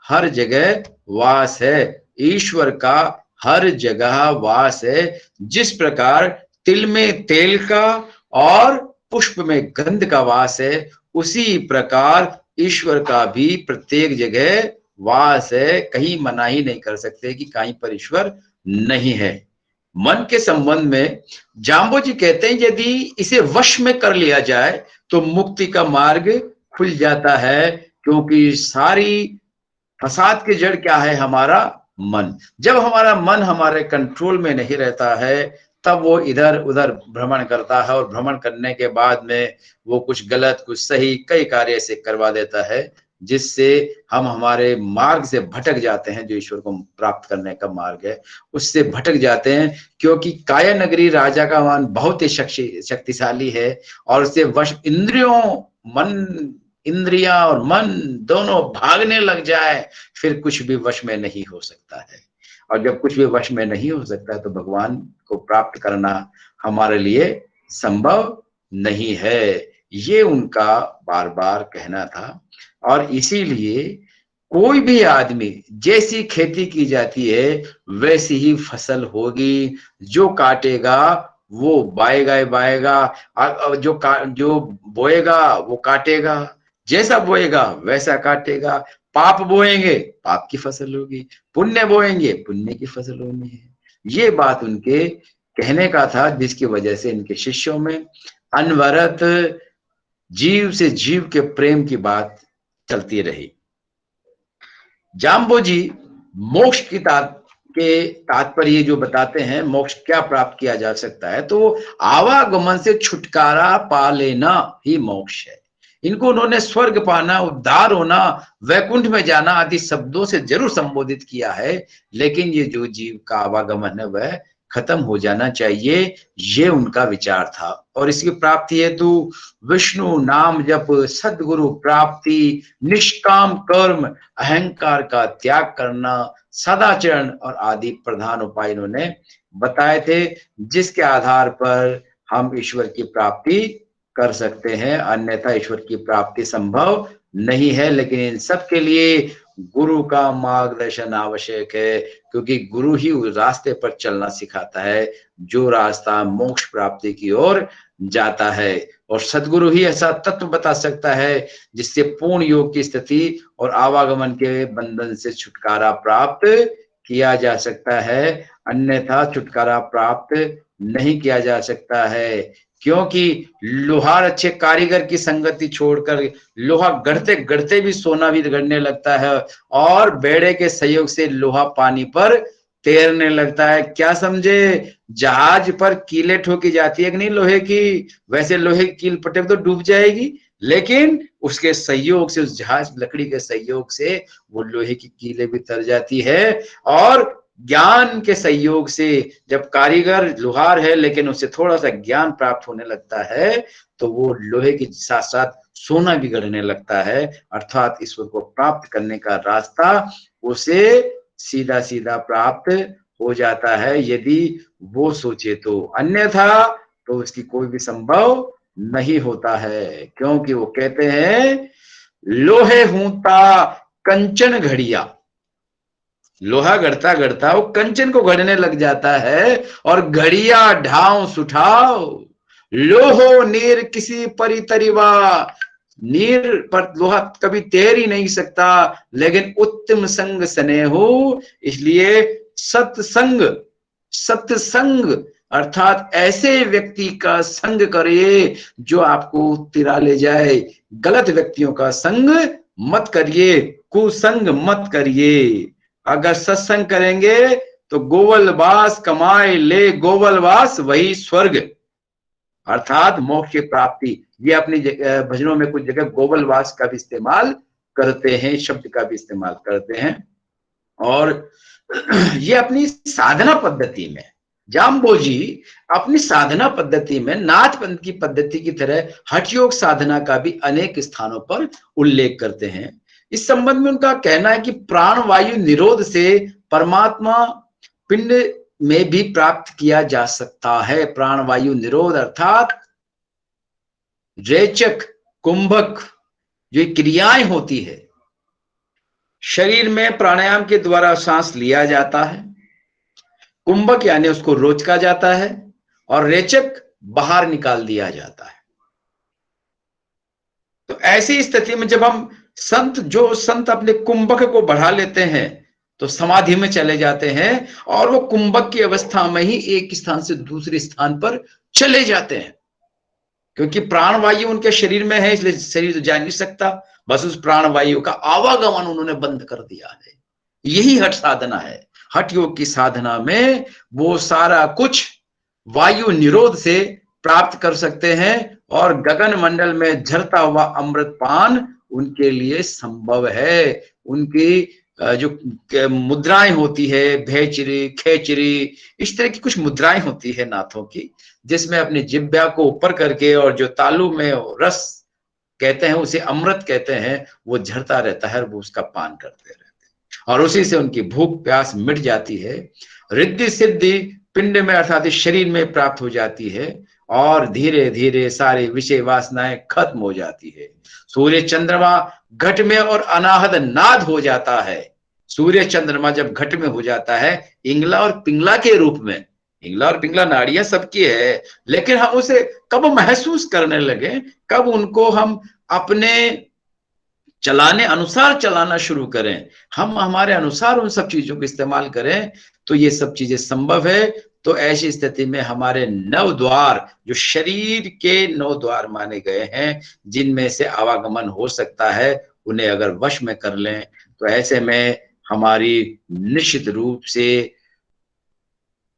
A: हर जगह वास है। ईश्वर का हर जगह वास है। जिस प्रकार तिल में तेल का और पुष्प में गंध का वास है, उसी प्रकार ईश्वर का भी प्रत्येक जगह वास है। कहीं मना ही नहीं कर सकते कि कहीं पर ईश्वर नहीं है। मन के संबंध में जाम्बो जी कहते हैं यदि इसे वश में कर लिया जाए तो मुक्ति का मार्ग खुल जाता है, क्योंकि सारी फसाद की जड़ क्या है, हमारा मन। जब हमारा मन हमारे कंट्रोल में नहीं रहता है, तब वो इधर उधर भ्रमण करता है, और भ्रमण करने के बाद में वो कुछ गलत कुछ सही कई कार्य से करवा देता है, जिससे हम हमारे मार्ग से भटक जाते हैं। जो ईश्वर को प्राप्त करने का मार्ग है, उससे भटक जाते हैं, क्योंकि काया नगरी राजा का मान बहुत ही शक्तिशाली है, और उससे वश इंद्रियां और मन दोनों भागने लग जाए, फिर कुछ भी वश में नहीं हो सकता है। और जब कुछ भी वश में नहीं हो सकता है, तो भगवान को प्राप्त करना हमारे लिए संभव नहीं है। ये उनका बार बार कहना था। और इसीलिए कोई भी आदमी, जैसी खेती की जाती है वैसी ही फसल होगी। जो काटेगा वो बाएगा ही बाएगा, जो बोएगा वो काटेगा, जैसा बोएगा वैसा काटेगा। पाप बोएंगे पाप की फसल होगी, पुण्य बोएंगे पुण्य की फसल होनी है। ये बात उनके कहने का था, जिसकी वजह से इनके शिष्यों में अनवरत जीव से जीव के प्रेम की बात चलती रही। जाम्बो जी मोक्ष की तात्पर्य जो बताते हैं, मोक्ष क्या प्राप्त किया जा सकता है, तो आवागमन से छुटकारा पा लेना ही मोक्ष है। इनको उन्होंने स्वर्ग पाना, उद्धार होना, वैकुंठ में जाना आदि शब्दों से जरूर संबोधित किया है, लेकिन ये जो जीव का आवागमन है वह खत्म हो जाना चाहिए, ये उनका विचार था। और इसकी प्राप्ति हेतु विष्णु नाम जप, सद्गुरु प्राप्ति, निष्काम कर्म, अहंकार का त्याग करना, सदाचरण और आदि प्रधान उपाय इन्होंने बताए थे, जिसके आधार पर हम ईश्वर की प्राप्ति कर सकते हैं, अन्यथा ईश्वर की प्राप्ति संभव नहीं है। लेकिन इन सब के लिए गुरु का मार्गदर्शन आवश्यक है, क्योंकि गुरु ही उस रास्ते पर चलना सिखाता है जो रास्ता मोक्ष प्राप्ति की ओर जाता है। और सदगुरु ही ऐसा तत्व बता सकता है जिससे पूर्ण योग की स्थिति और आवागमन के बंधन से छुटकारा प्राप्त किया जा सकता है, अन्यथा छुटकारा प्राप्त नहीं किया जा सकता है। क्योंकि लोहार अच्छे कारीगर की संगति छोड़कर लोहा गढ़ते गढ़ते भी सोना भी गढ़ने लगता है, और बेड़े के सहयोग से लोहा पानी पर तैरने लगता है। क्या समझे, जहाज पर कीलें ठोकी जाती है कि नहीं लोहे की, वैसे लोहे की कील पटक तो डूब जाएगी, लेकिन उसके सहयोग से, उस जहाज लकड़ी के सहयोग से वो लोहे की कीलें भी तर जाती है। और ज्ञान के सहयोग से, जब कारीगर लोहार है लेकिन उसे थोड़ा सा ज्ञान प्राप्त होने लगता है, तो वो लोहे के साथ साथ सोना भी गढ़ने लगता है। अर्थात ईश्वर को प्राप्त करने का रास्ता उसे सीधा सीधा प्राप्त हो जाता है, यदि वो सोचे तो। अन्यथा तो उसकी कोई भी संभव नहीं होता है, क्योंकि वो कहते हैं लोहे हूता कंचन घड़िया। लोहा गढ़ता गढ़ता वो कंचन को गढ़ने लग जाता है, और घड़िया ढाव सुठाओ लोहो नीर किसी परी तरीवा। नीर पर लोहा कभी तैर ही नहीं सकता, लेकिन उत्तम संग स्नेहो, इसलिए सत्संग, सत्संग अर्थात ऐसे व्यक्ति का संग करिए जो आपको तिरा ले जाए। गलत व्यक्तियों का संग मत करिए, कुसंग मत करिए। अगर सत्संग करेंगे तो गोवलवास कमाए ले, गोवलवास वही स्वर्ग, अर्थात मोक्ष की प्राप्ति। ये अपनी भजनों में कुछ जगह गोवलवास का भी इस्तेमाल करते हैं, शब्द का भी इस्तेमाल करते हैं। और ये अपनी साधना पद्धति में, जाम्बोजी अपनी साधना पद्धति में नाथ पंथ की पद्धति की तरह हठ योग साधना का भी अनेक स्थानों पर उल्लेख करते हैं। इस संबंध में उनका कहना है कि प्राण वायु निरोध से परमात्मा पिंड में भी प्राप्त किया जा सकता है। प्राण वायु निरोध अर्थात रेचक, कुंभक जो क्रियाएं होती है, शरीर में प्राणायाम के द्वारा सांस लिया जाता है, कुंभक यानी उसको रोचका जाता है, और रेचक बाहर निकाल दिया जाता है। तो ऐसी स्थिति में जब हम जो संत अपने कुंभक को बढ़ा लेते हैं तो समाधि में चले जाते हैं, और वो कुंभक की अवस्था में ही एक स्थान से दूसरे स्थान पर चले जाते हैं, क्योंकि प्राणवायु उनके शरीर में है, इसलिए शरीर तो जा नहीं सकता, बस उस प्राणवायु का आवागमन उन्होंने बंद कर दिया है। यही हठ साधना है। हठ योग की साधना में वो सारा कुछ वायु निरोध से प्राप्त कर सकते हैं, और गगन मंडल में झरता हुआ अमृत पान उनके लिए संभव है। उनकी जो मुद्राएं होती है, भेचरी, खेचरी, इस तरह की कुछ मुद्राएं होती है नाथों की, जिसमें अपने जिब्या को ऊपर करके, और जो तालु में रस कहते हैं उसे अमृत कहते हैं, वो झरता रहता है, वो उसका पान करते रहते हैं, और उसी से उनकी भूख प्यास मिट जाती है। रिद्धि सिद्धि पिंड में अर्थात शरीर में प्राप्त हो जाती है, और धीरे धीरे सारी विषय वासनाएं खत्म हो जाती है। सूर्य चंद्रमा घट में और अनाहत नाद हो जाता है। सूर्य चंद्रमा जब घट में हो जाता है, इंगला और पिंगला के रूप में, इंगला और पिंगला नाड़ियां सबकी है, लेकिन हम उसे कब महसूस करने लगे, कब उनको हम अपने चलाने अनुसार चलाना शुरू करें, हम हमारे अनुसार उन सब चीजों को इस्तेमाल करें, तो ये सब चीजें संभव है। तो ऐसी स्थिति में हमारे 9 द्वार, जो शरीर के 9 द्वार माने गए हैं, जिनमें से आवागमन हो सकता है, उन्हें अगर वश में कर लें, तो ऐसे में हमारी निश्चित रूप से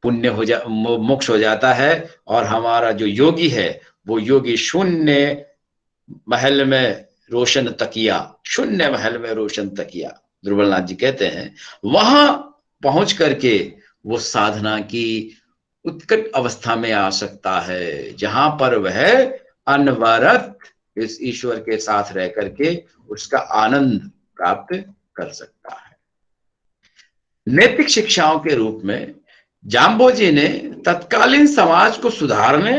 A: पुण्य मोक्ष हो जाता है। और हमारा जो योगी है, वो योगी शून्य महल में रोशन तकिया, शून्य महल में रोशन तकिया, ध्रुवलनाथ जी कहते हैं, वहां पहुंच करके वो साधना की उत्कट अवस्था में आ सकता है, जहां पर वह अनवरत इस ईश्वर के साथ रह करके उसका आनंद प्राप्त कर सकता है। नैतिक शिक्षाओं के रूप में जाम्बोजी ने तत्कालीन समाज को सुधारने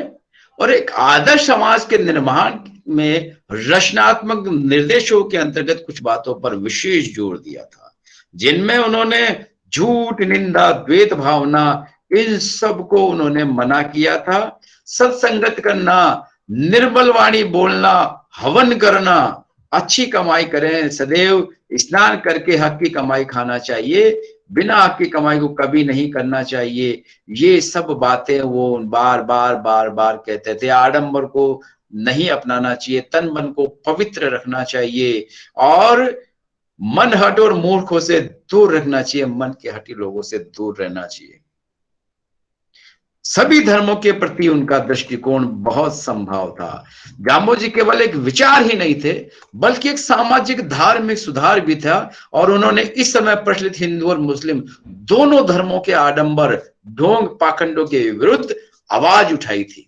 A: और एक आदर्श समाज के निर्माण में रचनात्मक निर्देशों के अंतर्गत कुछ बातों पर विशेष जोर दिया था, जिनमें उन्होंने झूठ, निंदा, द्वेष भावना, इन सब को उन्होंने मना किया था। सत्संगत करना, निर्मल वाणी बोलना, हवन करना, अच्छी कमाई करें, सदैव स्नान करके हक की कमाई खाना चाहिए, बिना हक की कमाई को कभी नहीं करना चाहिए। ये सब बातें वो बार बार बार बार कहते थे। आडंबर को नहीं अपनाना चाहिए, तन मन को पवित्र रखना चाहिए, और मन हट और मूर्खों से दूर रखना चाहिए, मन के हटी लोगों से दूर रहना चाहिए। सभी धर्मों के प्रति उनका दृष्टिकोण बहुत संभाव था। जाम्बोजी केवल एक विचार ही नहीं थे, बल्कि एक सामाजिक धार्मिक सुधार भी था, और उन्होंने इस समय प्रचलित हिंदू और मुस्लिम दोनों धर्मों के आडंबर, ढोंग, पाखंडों के विरुद्ध आवाज उठाई थी।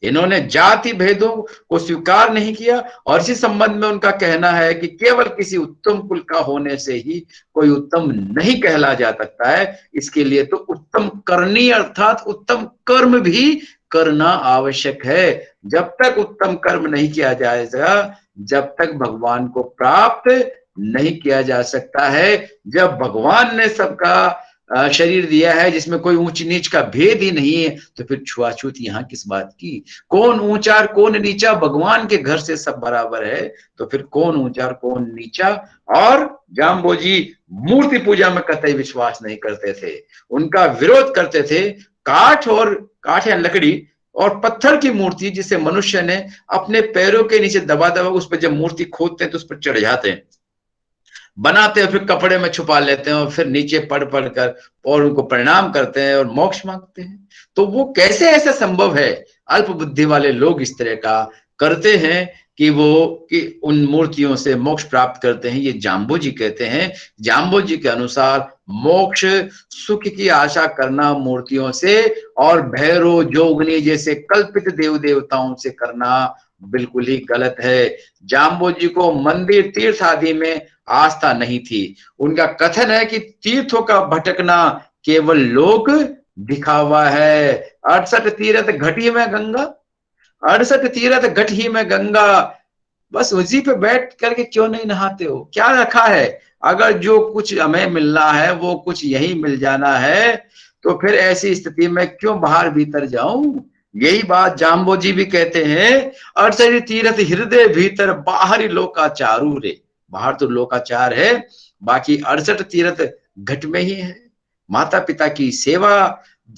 A: इन्होंने जाति भेदों को स्वीकार नहीं किया, और इसी संबंध में उनका कहना है कि केवल किसी उत्तम कुल का होने से ही कोई उत्तम नहीं कहला जा सकता है। इसके लिए तो उत्तम करनी अर्थात उत्तम कर्म भी करना आवश्यक है। जब तक उत्तम कर्म नहीं किया जाएगा, जब तक भगवान को प्राप्त नहीं किया जा सकता है। जब भगवान ने सबका शरीर दिया है जिसमें कोई ऊंच नीच का भेद ही नहीं है, तो फिर छुआछूत यहां किस बात की? कौन ऊंचा और कौन नीचा? भगवान के घर से सब बराबर है, तो फिर कौन ऊंचा और कौन नीचा? और जाम्बोजी मूर्ति पूजा में कतई विश्वास नहीं करते थे, उनका विरोध करते थे। काठ या लकड़ी और पत्थर की मूर्ति जिसे मनुष्य ने अपने पैरों के नीचे दबा दबा उस पर जब मूर्ति खोदते हैं तो उस पर चढ़ जाते हैं, बनाते हैं, फिर कपड़े में छुपा लेते हैं, और फिर नीचे पढ़ पढ़ कर और उनको प्रणाम करते हैं और मोक्ष मांगते हैं। तो वो कैसे ऐसा संभव है? अल्प बुद्धि वाले लोग इस तरह का करते हैं कि उन मूर्तियों से मोक्ष प्राप्त करते हैं। ये जाम्बोजी कहते हैं। जाम्बोजी के अनुसार मोक्ष, सुख की आशा करना मूर्तियों से और भैरव, जोगनी जैसे कल्पित देव देवताओं से करना बिल्कुल ही गलत है। जाम्बोजी को मंदिर, तीर्थ आदि में आस्था नहीं थी। उनका कथन है कि तीर्थों का भटकना केवल लोक दिखावा है। 68 तीर्थ घटी में गंगा, 68 तीर्थ घट ही में गंगा, बस उसी पे बैठ करके क्यों नहीं नहाते हो? क्या रखा है? अगर जो कुछ हमें मिलना है वो कुछ यही मिल जाना है, तो फिर ऐसी स्थिति में क्यों बाहर भीतर जाऊं? यही बात जाम्बोजी भी कहते हैं। 68 तीर्थ हृदय भीतर, बाहरी लोकाचारू रे। बाहर तो लोकाचार है, बाकी 68 तीर्थ घट में ही है। माता पिता की सेवा,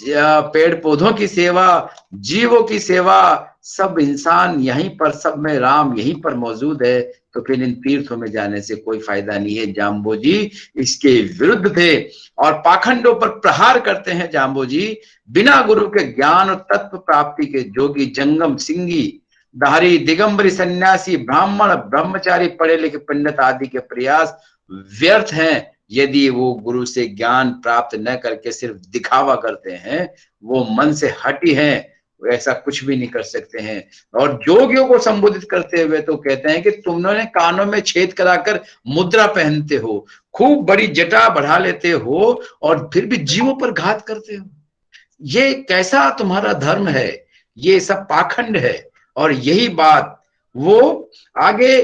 A: पेड़ पौधों की सेवा, जीवों की सेवा, सब इंसान यहीं पर, सब में राम यहीं पर मौजूद है, तो फिर इन तीर्थों में जाने से कोई फायदा नहीं है। जाम्बोजी इसके विरुद्ध थे और पाखंडों पर प्रहार करते हैं। जाम्बोजी बिना गुरु के ज्ञान और तत्व प्राप्ति के जोगी, जंगम, सिंगी, धारी, दिगंबरी, सन्यासी, ब्राह्मण, ब्रह्मचारी, पढ़े लिखे पंडित आदि के प्रयास व्यर्थ हैं यदि वो गुरु से ज्ञान प्राप्त न करके सिर्फ दिखावा करते हैं। वो मन से हटी हैं, ऐसा कुछ भी नहीं कर सकते हैं। और जोगियों को संबोधित करते हुए तो कहते हैं कि तुमने कानों में छेद कराकर मुद्रा पहनते हो, खूब बड़ी जटा बढ़ा लेते हो, और फिर भी जीवों पर घात करते हो। ये कैसा तुम्हारा धर्म है? ये सब पाखंड है। और यही बात वो आगे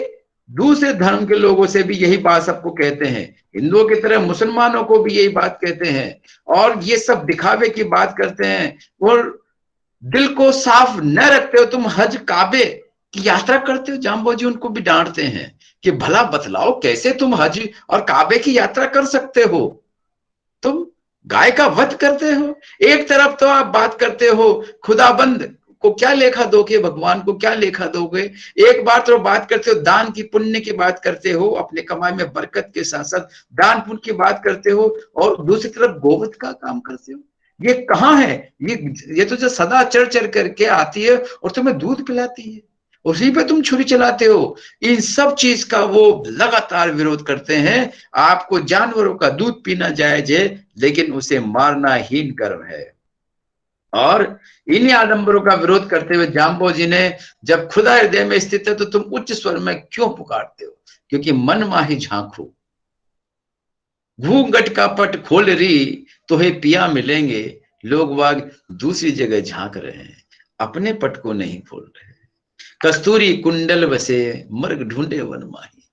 A: दूसरे धर्म के लोगों से भी यही बात सबको कहते हैं। हिंदुओं की तरह मुसलमानों को भी यही बात कहते हैं, और ये सब दिखावे की बात करते हैं। और दिल को साफ न रखते हो तुम, हज काबे की यात्रा करते हो। जाम्बोजी उनको भी डांटते हैं कि भला बतलाओ कैसे तुम हज और काबे की यात्रा कर सकते हो? तुम गाय का वध करते हो। एक तरफ तो आप बात करते हो खुदाबंद को क्या लेखा दोगे, भगवान को क्या लेखा दोगे। एक बार तो बात करते हो दान की, पुण्य की बात करते हो, अपने कमाई में बरकत के साथ साथ दान पुण्य की बात करते हो, और दूसरी तरफ गोवध का काम करते हो। ये कहाँ है? ये तो जो सदा चढ़ चढ़ करके आती है और तुम्हें दूध पिलाती है, उसी पे तुम छुरी चलाते हो। इन सब चीज का वो लगातार विरोध करते हैं। आपको जानवरों का दूध पीना जायज है, लेकिन उसे मारना हीन कर्म है। और इन्हीं आडंबरों का विरोध करते हुए जाम्बोजी ने, जब खुदा हृदय में स्थित है तो तुम उच्च स्वर में क्यों पुकारते हो? क्योंकि मन माही झांकू, घूंघट का पट खोल रही तो हे पिया मिलेंगे। लोग वाग दूसरी जगह झांक रहे हैं, अपने पट को नहीं खोल रहे। कस्तूरी कुंडल बसे, मर्ग ढूंढे वन माही।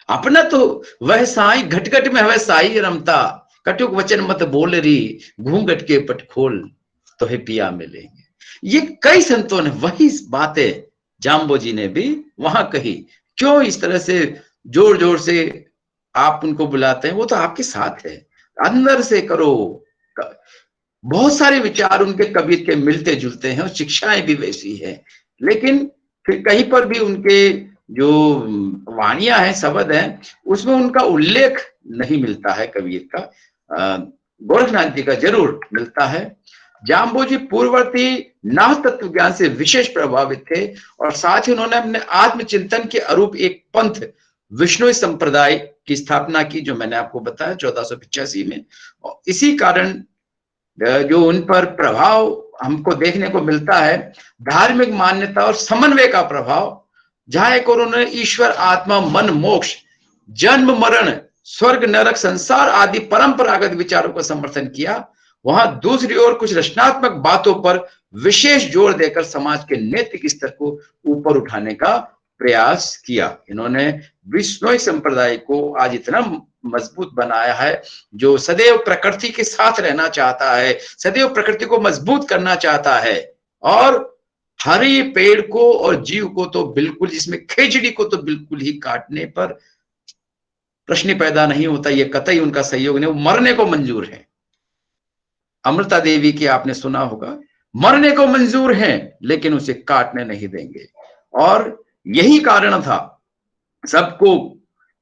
A: अपना तो वह साई, घटघट में वह साई रमता, कटुक वचन मत बोल रही, घूंघट के पट खोल तो है पिया मिलेंगे। ये कई संतों ने वही बातें जाम्बोजी ने भी वहां कही। क्यों इस तरह से जोर जोर से आप उनको बुलाते हैं? वो तो आपके साथ है, अंदर से करो। बहुत सारे विचार उनके कबीर के मिलते जुलते हैं और शिक्षाएं भी वैसी है, लेकिन फिर कहीं पर भी उनके जो वाणियां हैं, शब्द हैं, उसमें उनका उल्लेख नहीं मिलता है कबीर का। गोरखनाथ जी का जरूर मिलता है। जाम्बोजी पूर्ववर्ती नाथ तत्व ज्ञान से विशेष प्रभावित थे और साथ ही उन्होंने अपने आत्मचिंतन के अनुरूप एक पंथ विष्णु संप्रदाय की स्थापना की, जो मैंने आपको बताया 1485 में। और इसी कारण जो उन पर प्रभाव हमको देखने को मिलता है, धार्मिक मान्यता और समन्वय का प्रभाव। जहां एक और उन्होंने ईश्वर, आत्मा, मन, मोक्ष, जन्म मरण, स्वर्ग नरक, संसार आदि परंपरागत विचारों का समर्थन किया, वहां दूसरी ओर कुछ रचनात्मक बातों पर विशेष जोर देकर समाज के नैतिक स्तर को ऊपर उठाने का प्रयास किया। इन्होंने विष्णोई संप्रदाय को आज इतना मजबूत बनाया है, जो सदैव प्रकृति के साथ रहना चाहता है, सदैव प्रकृति को मजबूत करना चाहता है, और हरे पेड़ को और जीव को तो बिल्कुल, जिसमें खेजड़ी को तो बिल्कुल ही काटने पर प्रश्न पैदा नहीं होता। ये कतई उनका सहयोग नहीं, वो मरने को मंजूर है। अमृता देवी की आपने सुना होगा, मरने को मंजूर है लेकिन उसे काटने नहीं देंगे। और यही कारण था, सबको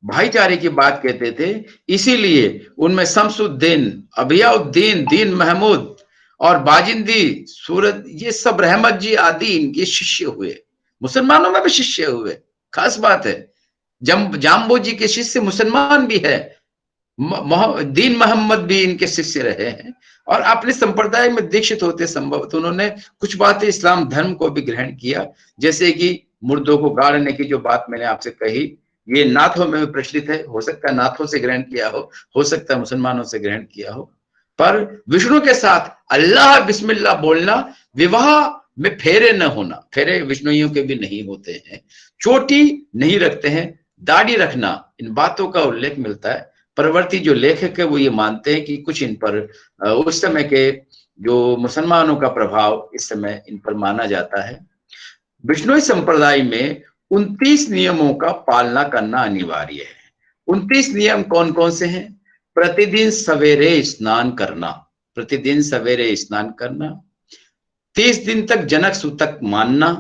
A: भाईचारे की बात कहते थे, इसीलिए उनमें शमसुद्दीन, अभियाउद्दीन, दीन महमूद और बाजिंदी सूरत, ये सब रहमत जी आदि इनके शिष्य हुए। मुसलमानों में भी शिष्य हुए, खास बात है। जाम्बो जी के शिष्य मुसलमान भी है, दीन मोहम्मद भी इनके शिष्य रहे हैं, और अपने संप्रदाय में दीक्षित होते संभव तो उन्होंने कुछ बातें इस्लाम धर्म को भी ग्रहण किया, जैसे कि मुर्दों को गाड़ने की जो बात मैंने आपसे कही, ये नाथों में भी प्रचलित है। हो सकता है नाथों से ग्रहण किया हो सकता है मुसलमानों से ग्रहण किया हो। पर विष्णु के साथ अल्लाह बिस्मिल्लाह बोलना, विवाह में फेरे न होना, फेरे विष्णुइयों के भी नहीं होते हैं, चोटी नहीं रखते हैं, दाढ़ी रखना, इन बातों का उल्लेख मिलता है। परवर्ती जो लेखक है वो ये मानते हैं कि कुछ इन पर उस समय के जो मुसलमानों का प्रभाव इस समय इन पर माना जाता है। विष्णुई संप्रदाय में 29 नियमों का पालना करना अनिवार्य है। 29 नियम कौन कौन से हैं? प्रतिदिन सवेरे स्नान करना, प्रतिदिन सवेरे स्नान करना, 30 दिन तक जनक सूतक मानना,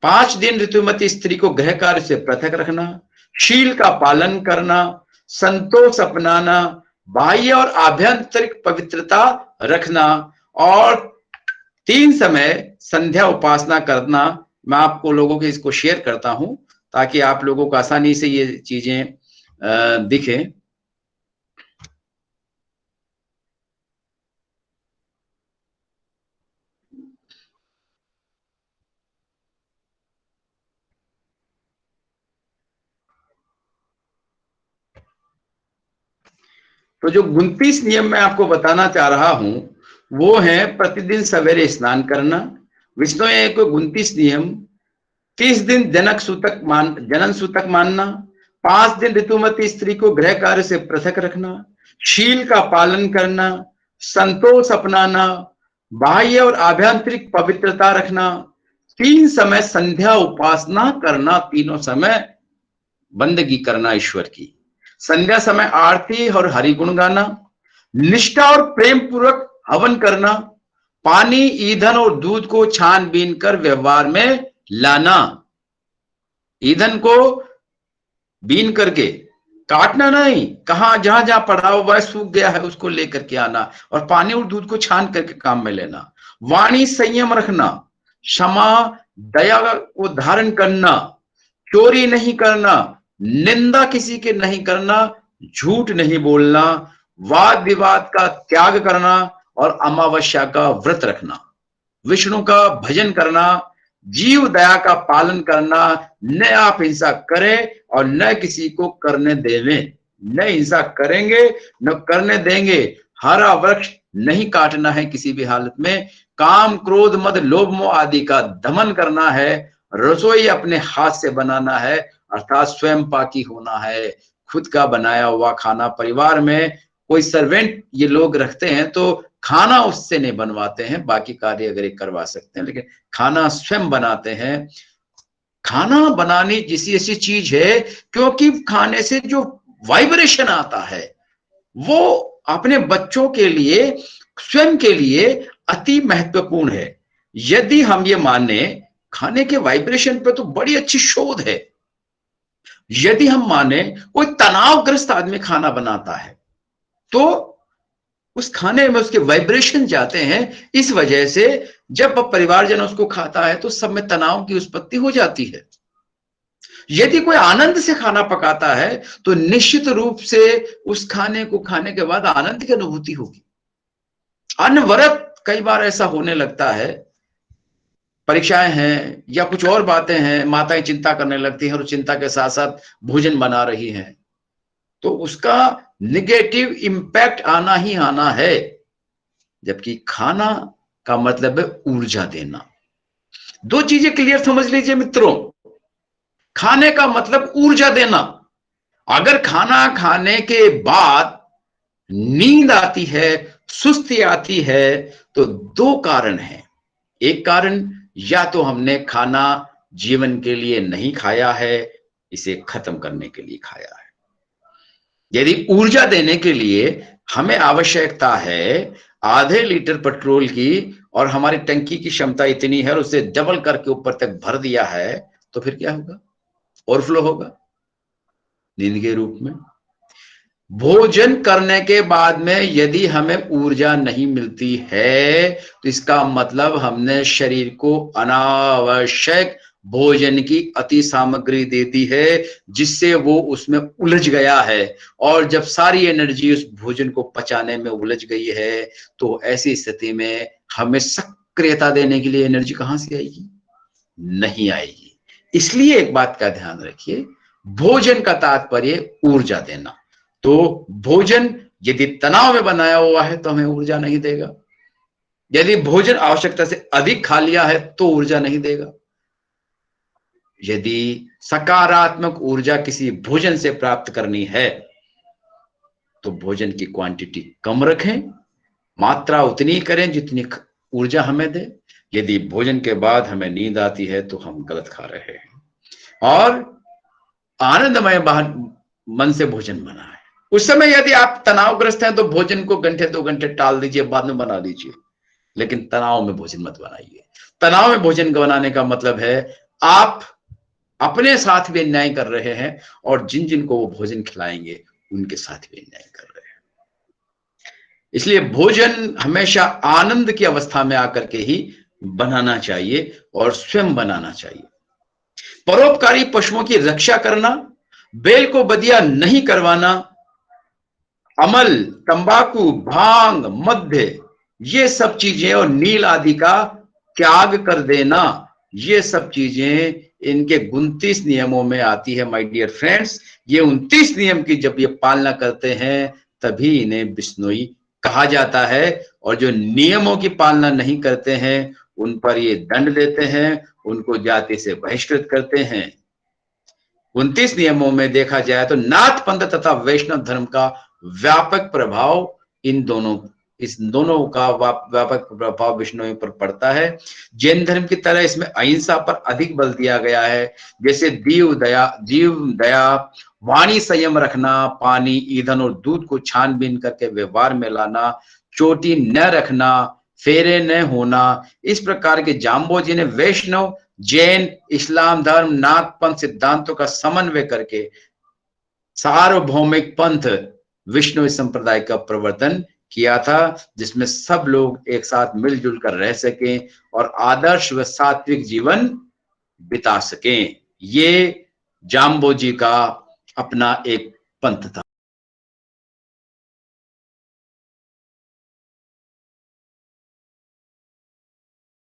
A: 5 दिन ऋतुमती स्त्री को गृह कार्य से पृथक रखना, शील का पालन करना, संतोष अपनाना, बाह्य और आभ्यंतरिक पवित्रता रखना, और 3 समय संध्या उपासना करना। मैं आपको लोगों के इसको शेयर करता हूं ताकि आप लोगों को आसानी से ये चीजें दिखें। तो जो 29 नियम मैं आपको बताना चाह रहा हूं वो है प्रतिदिन सवेरे स्नान करना, विष्णु को 29 नियम, 30 दिन जनन सूतक मानना, 5 दिन ऋतुमती स्त्री को गृह कार्य से पृथक रखना, शील का पालन करना, संतोष अपनाना, बाह्य और आभ्यंतरिक पवित्रता रखना, 3 समय संध्या उपासना करना, तीनों समय बंदगी करना ईश्वर की, संध्या समय आरती और हरिगुण गाना, निष्ठा और प्रेम पूर्वक हवन करना, पानी, ईंधन और दूध को छानबीन कर व्यवहार में लाना, ईंधन को बीन करके काटना नहीं, कहां जहां जहां पड़ा हुआ सूख गया है उसको लेकर के आना, और पानी और दूध को छान करके काम में लेना, वाणी संयम रखना, क्षमा दया को धारण करना, चोरी नहीं करना, निंदा किसी के नहीं करना, झूठ नहीं बोलना, वाद विवाद का त्याग करना, और अमावस्या का व्रत रखना, विष्णु का भजन करना, जीव दया का पालन करना, न आप हिंसा करें और न किसी को करने देवें, न हिंसा करेंगे न करने देंगे, हरा वृक्ष नहीं काटना है किसी भी हालत में, काम क्रोध मद लोभ मोह आदि का दमन करना है, रसोई अपने हाथ से बनाना है, अर्थात स्वयं पाकी होना है, खुद का बनाया हुआ खाना, परिवार में कोई सर्वेंट ये लोग रखते हैं तो खाना उससे नहीं बनवाते हैं, बाकी कार्य अगर करवा सकते हैं, लेकिन खाना स्वयं बनाते हैं। खाना बनानी जिसी ऐसी चीज है क्योंकि खाने से जो वाइब्रेशन आता है वो अपने बच्चों के लिए, स्वयं के लिए अति महत्वपूर्ण है। यदि हम ये माने, खाने के वाइब्रेशन पे तो बड़ी अच्छी शोध है। यदि हम माने कोई तनावग्रस्त आदमी खाना बनाता है तो उस खाने में उसके वाइब्रेशन जाते हैं, इस वजह से जब परिवारजन उसको खाता है तो सब में तनाव की उत्पत्ति हो जाती है। यदि कोई आनंद से खाना पकाता है तो निश्चित रूप से उस खाने को खाने के बाद आनंद की अनुभूति होगी। अनवरत कई बार ऐसा होने लगता है, परीक्षाएं हैं या कुछ और बातें हैं, माताएं चिंता करने लगती हैं और चिंता के साथ साथ भोजन बना रही हैं, तो उसका निगेटिव इंपैक्ट आना ही आना है। जबकि खाना का मतलब है ऊर्जा देना। दो चीजें क्लियर समझ लीजिए मित्रों, खाने का मतलब ऊर्जा देना। अगर खाना खाने के बाद नींद आती है, सुस्ती आती है, तो दो कारण हैं। एक कारण, या तो हमने खाना जीवन के लिए नहीं खाया है, इसे खत्म करने के लिए खाया है। यदि ऊर्जा देने के लिए हमें आवश्यकता है आधे लीटर पेट्रोल की और हमारी टंकी की क्षमता इतनी है और उसे डबल करके ऊपर तक भर दिया है, तो फिर क्या होगा? ओवरफ्लो होगा नींद के रूप में। भोजन करने के बाद में यदि हमें ऊर्जा नहीं मिलती है तो इसका मतलब हमने शरीर को अनावश्यक भोजन की अति सामग्री दे दी है, जिससे वो उसमें उलझ गया है। और जब सारी एनर्जी उस भोजन को पचाने में उलझ गई है तो ऐसी स्थिति में हमें सक्रियता देने के लिए एनर्जी कहां से आएगी? नहीं आएगी। इसलिए एक बात का ध्यान रखिए, भोजन का तात्पर्य ऊर्जा देना। तो भोजन यदि तनाव में बनाया हुआ है तो हमें ऊर्जा नहीं देगा। यदि भोजन आवश्यकता से अधिक खा लिया है तो ऊर्जा नहीं देगा। यदि सकारात्मक ऊर्जा किसी भोजन से प्राप्त करनी है तो भोजन की क्वांटिटी कम रखें, मात्रा उतनी करें जितनी ऊर्जा हमें दे। यदि भोजन के बाद हमें नींद आती है तो हम गलत खा रहे हैं। और आनंदमय मन से भोजन बनाएं। उस समय यदि आप तनावग्रस्त हैं तो भोजन को घंटे 2 घंटे टाल दीजिए, बाद में बना लीजिए, लेकिन तनाव में भोजन मत बनाइए। तनाव में भोजन बनाने का मतलब है आप अपने साथ भी अन्याय कर रहे हैं और जिन जिन को वो भोजन खिलाएंगे उनके साथ भी अन्याय कर रहे हैं। इसलिए भोजन हमेशा आनंद की अवस्था में आकर के ही बनाना चाहिए और स्वयं बनाना चाहिए। परोपकारी पशुओं की रक्षा करना, बैल को बदिया नहीं करवाना, अमल, तंबाकू, भांग, मद्य, ये सब चीजें और नील आदि का त्याग कर देना, ये सब चीजें इनके 29 नियमों में आती है माय डियर फ्रेंड्स। ये 29 नियम की जब ये पालना करते हैं तभी इन्हें बिश्नोई कहा जाता है। और जो नियमों की पालना नहीं करते हैं उन पर ये दंड देते हैं, उनको जाति से बहिष्कृत करते हैं। 29 नियमों में देखा जाए तो नाथ पंथ तथा वैष्णव धर्म का व्यापक प्रभाव इस दोनों का व्यापक प्रभाव विष्णु पर पड़ता है। जैन धर्म की तरह इसमें अहिंसा पर अधिक बल दिया गया है। जैसे जीव दया, वाणी संयम रखना, पानी, ईंधन और दूध को छानबीन करके व्यवहार में लाना, चोटी न रखना, फेरे न होना, इस प्रकार के जाम्बोजी ने वैष्णव, जैन, इस्लाम धर्म, नाथ पंथ सिद्धांतों का समन्वय करके सार्वभौमिक पंथ विष्णु संप्रदाय का प्रवर्तन किया था, जिसमें सब लोग एक साथ मिलजुल कर रह सकें और आदर्श व सात्विक जीवन बिता सकें। ये जाम्बोजी का अपना एक पंथ था।